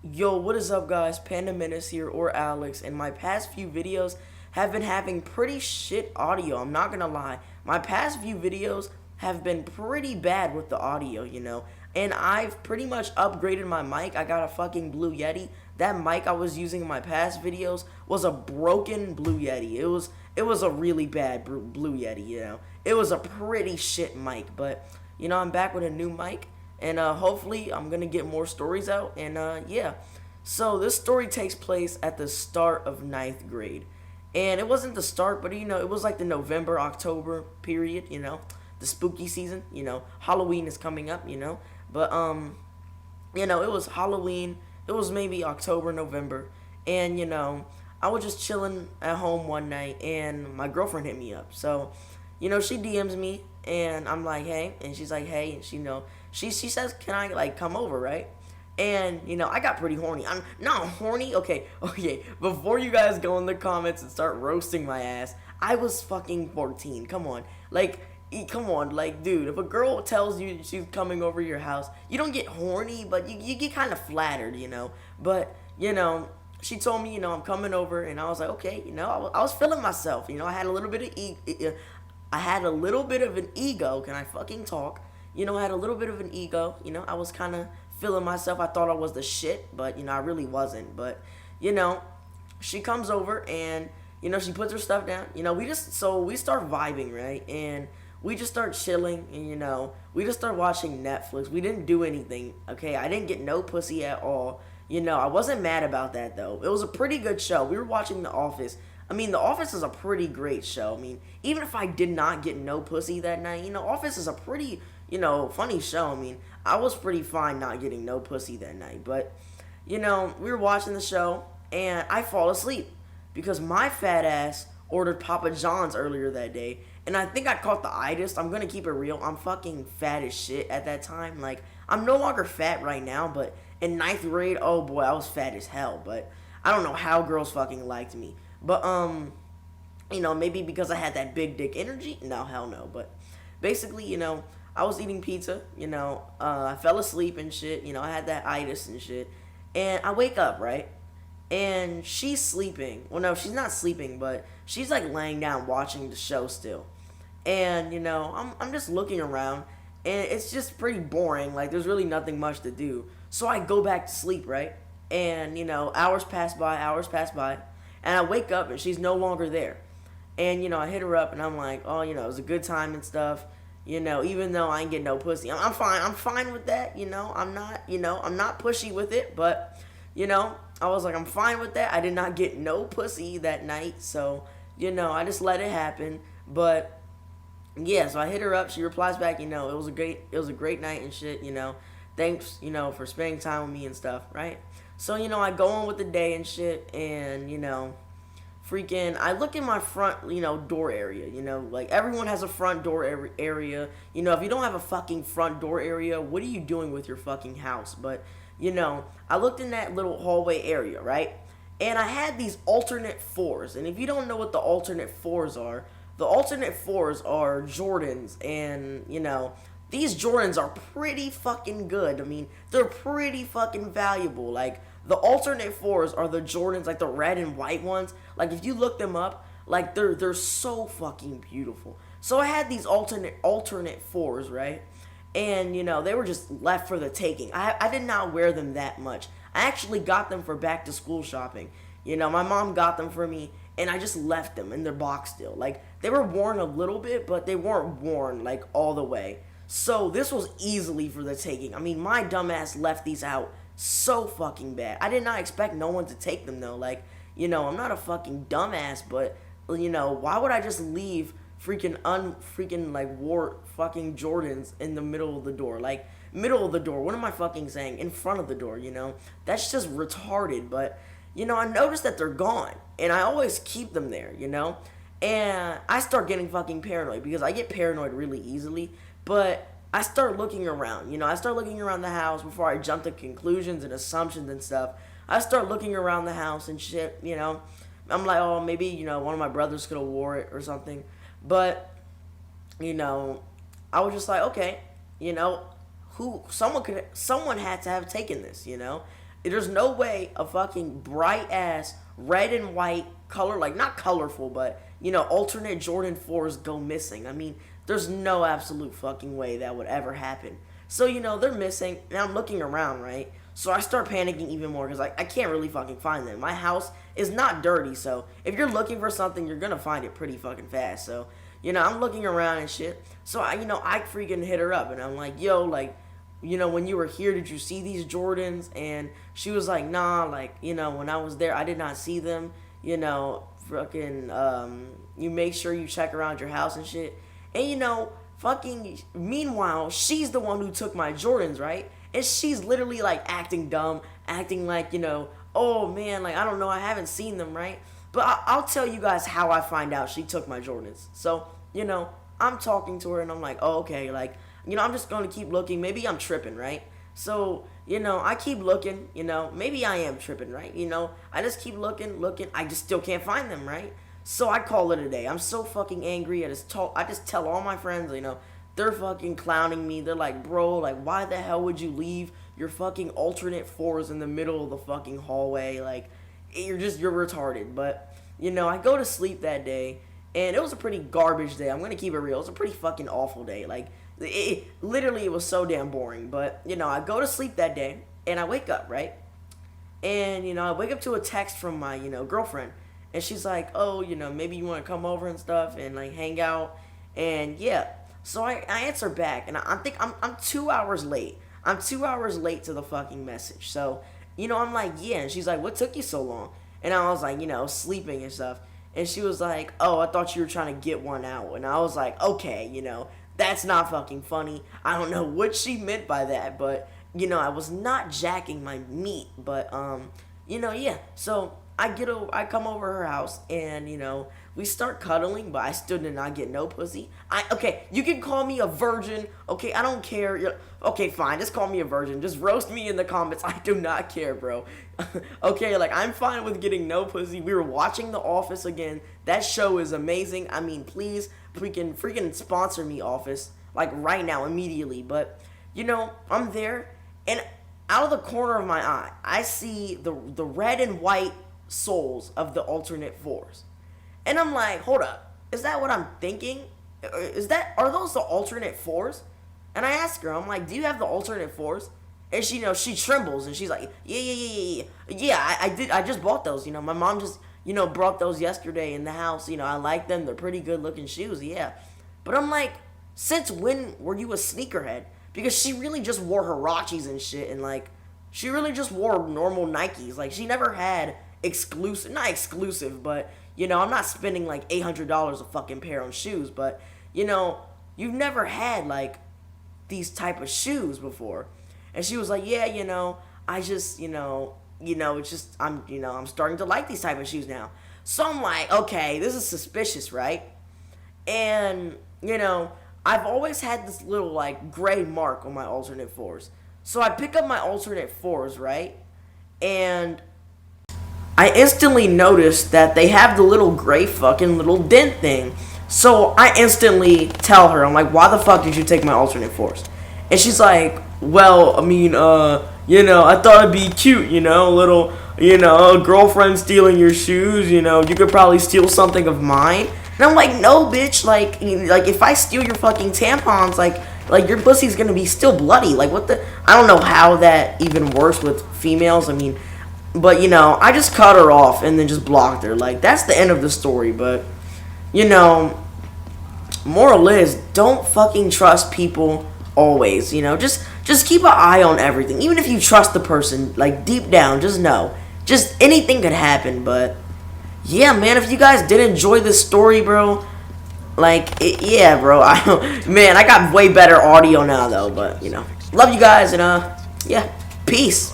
Yo, what is up, guys? PandaMenace here, or Alex, and my past few videos have been having pretty shit audio. I'm not gonna lie. My past few videos have been pretty bad with the audio. And I've pretty much upgraded my mic. I got a fucking Blue Yeti. That mic I was using in my past videos was a broken Blue Yeti. It was a really bad Blue Yeti. It was a pretty shit mic, but I'm back with a new mic, and hopefully I'm gonna get more stories out. And yeah, so this story takes place at the start of ninth grade, and it wasn't the start, but it was like the November October period. The spooky season. Halloween is coming up. But it was Halloween. It was maybe October, November, and I was just chilling at home one night, and my girlfriend hit me up. So she DMs me, and I'm like, hey, and she's like, hey, and she says, can I like come over, right? And I got pretty horny. I'm not horny. Okay. Before you guys go in the comments and start roasting my ass, I was fucking 14. Come on, like, dude. If a girl tells you she's coming over your house, you don't get horny, but you get kind of flattered. But she told me, I'm coming over, and I was like, okay. I was feeling myself. I had a little bit of I had a little bit of an ego. Can I fucking talk? I had a little bit of an ego. I was kind of feeling myself. I thought I was the shit, but I really wasn't. But she comes over, and she puts her stuff down. We start vibing, right? And we just start chilling, and we just start watching Netflix. We didn't do anything. Okay, I didn't get no pussy at all. I wasn't mad about that though. It was a pretty good show. We were watching The Office. I mean, The Office is a pretty great show. I mean, even if I did not get no pussy that night, Office is a pretty, funny show. I mean, I was pretty fine not getting no pussy that night. But, we were watching the show, and I fall asleep because my fat ass ordered Papa John's earlier that day, and I think I caught the itis. I'm gonna keep it real. I'm fucking fat as shit at that time. Like, I'm no longer fat right now, but in ninth grade, oh boy, I was fat as hell. But I don't know how girls fucking liked me. But, maybe because I had that big dick energy? No, hell no. But basically, I was eating pizza, I fell asleep and shit, I had that itis and shit. And I wake up, right? And she's sleeping. Well, no, she's not sleeping, but she's like laying down watching the show still. And, I'm just looking around, and it's just pretty boring. Like, there's really nothing much to do. So I go back to sleep, right? And, hours pass by. And I wake up, and she's no longer there. And, I hit her up, and I'm like, oh, it was a good time and stuff. Even though I ain't get no pussy. I'm fine. I'm fine with that. I'm not pushy with it. But, I was like, I'm fine with that. I did not get no pussy that night. So, I just let it happen. But, yeah, so I hit her up. She replies back, it was a great night and shit, Thanks, for spending time with me and stuff, right? So, I go on with the day and shit, and, freaking, I look in my front, door area, like, everyone has a front door area. If you don't have a fucking front door area, what are you doing with your fucking house? But, I looked in that little hallway area, right? And I had these alternate fours, and if you don't know what the alternate fours are, the alternate fours are Jordans, and, these Jordans are pretty fucking good. I mean, they're pretty fucking valuable. Like, the alternate fours are the Jordans, like the red and white ones. Like, if you look them up, like, they're so fucking beautiful. So I had these alternate fours, right? And, they were just left for the taking. I did not wear them that much. I actually got them for back to school shopping. My mom got them for me, and I just left them in their box still. Like, they were worn a little bit, but they weren't worn, like, all the way. So this was easily for the taking. I mean, my dumbass left these out so fucking bad. I did not expect no one to take them, though. Like, I'm not a fucking dumbass, but, why would I just leave freaking like, wore fucking Jordans in the middle of the door? Like, middle of the door. What am I fucking saying? In front of the door, That's just retarded, but, I noticed that they're gone, and I always keep them there, And I start getting fucking paranoid, because I get paranoid really easily. But I start looking around, I start looking around the house before I jump to conclusions and assumptions and stuff. I start looking around the house and shit, I'm like, oh, maybe, one of my brothers could have wore it or something. But, I was just like, okay, someone had to have taken this, there's no way a fucking bright ass red and white color, like not colorful, but alternate Jordan 4s go missing. I mean, there's no absolute fucking way that would ever happen. So, they're missing, and I'm looking around, right? So I start panicking even more because I can't really fucking find them. My house is not dirty, so if you're looking for something, you're gonna find it pretty fucking fast. So, I'm looking around and shit. So I freaking hit her up, and I'm like, yo, like, when you were here, did you see these Jordans? And she was like, nah, like, when I was there, I did not see them. Fucking, you make sure you check around your house and shit. And, fucking, meanwhile, she's the one who took my Jordans, right? And she's literally, like, acting dumb, acting like, oh, man, like, I don't know, I haven't seen them, right? But I'll tell you guys how I find out she took my Jordans. So, I'm talking to her, and I'm like, oh, okay, like, I'm just going to keep looking. Maybe I'm tripping, right? So, I keep looking, maybe I am tripping, right? I just keep looking. I just still can't find them, right? So I call it a day. I'm so fucking angry. I just tell all my friends, they're fucking clowning me. They're like, bro, like, why the hell would you leave your fucking alternate 4s in the middle of the fucking hallway? Like, you're retarded. But, I go to sleep that day, and it was a pretty garbage day. I'm going to keep it real. It was a pretty fucking awful day. Like, literally, it was so damn boring. But, I go to sleep that day, and I wake up, right? And, I wake up to a text from my, girlfriend. And she's like, oh, maybe you want to come over and stuff and, like, hang out. And, yeah. So I answer back, and I think I'm 2 hours late. I'm 2 hours late to the fucking message. So, I'm like, yeah. And she's like, what took you so long? And I was like, sleeping and stuff. And she was like, oh, I thought you were trying to get one out. And I was like, okay, that's not fucking funny. I don't know what she meant by that, but, I was not jacking my meat. But, yeah. So I come over her house, and, we start cuddling, but I still did not get no pussy. Okay, you can call me a virgin. Okay, I don't care. Okay, fine, just call me a virgin. Just roast me in the comments. I do not care, bro. Okay, like, I'm fine with getting no pussy. We were watching The Office again. That show is amazing. I mean, please, freaking sponsor me, Office. Like, right now, immediately. But, I'm there, and out of the corner of my eye, I see the red and white soles of the alternate 4s. And I'm like, hold up, is that what I'm thinking? Are those the alternate 4s? And I ask her, I'm like, do you have the alternate 4s? And she trembles, and she's like, yeah, I just bought those, my mom just, brought those yesterday in the house, I like them, they're pretty good looking shoes, yeah. But I'm like, since when were you a sneakerhead? Because she really just wore Hirachis and shit, and, like, she really just wore normal Nikes, like, she never had not exclusive, but, I'm not spending, like, $800 a fucking pair on shoes, but, you've never had, like, these type of shoes before. And she was like, yeah, I just, it's just, I'm starting to like these type of shoes now. So I'm like, okay, this is suspicious, right? And, I've always had this little, like, gray mark on my alternate 4s. So I pick up my alternate 4s, right? And I instantly noticed that they have the little gray fucking little dent thing. So I instantly tell her, I'm like, why the fuck did you take my alternate 4s? And she's like, well, I mean, I thought it'd be cute, little, a girlfriend stealing your shoes, you could probably steal something of mine. And I'm like, no, bitch, like if I steal your fucking tampons, like your pussy's gonna be still bloody. Like, what the, I don't know how that even works with females, I mean, but, I just cut her off and then just blocked her. Like, that's the end of the story. But, moral is, don't fucking trust people always, Just keep an eye on everything. Even if you trust the person, like, deep down, just know. Just anything could happen. But, yeah, man, if you guys did enjoy this story, bro, like, yeah, bro. Man, I got way better audio now, though. But, love you guys, and, yeah, peace.